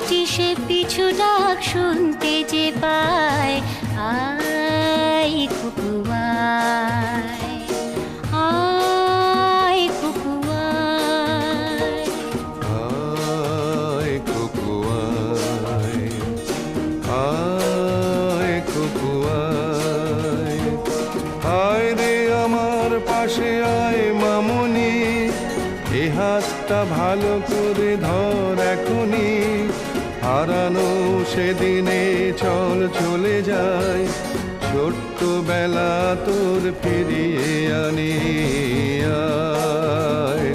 মিষ্টি সে পিছু ডাক শুনতে যে পায়, আয় কুকু আয়, আয় কুকু আয়। আয় কুকু আয়, আয় কুকু আয়। আয় রে আমার পাশে আয় মামুনি, এ হাতটা ভালো করে ধর এখনি। হারানো সেদিনে চল চলে যায়, ছোট্ট বেলা তোর ফিরিয়ে আনি। আয়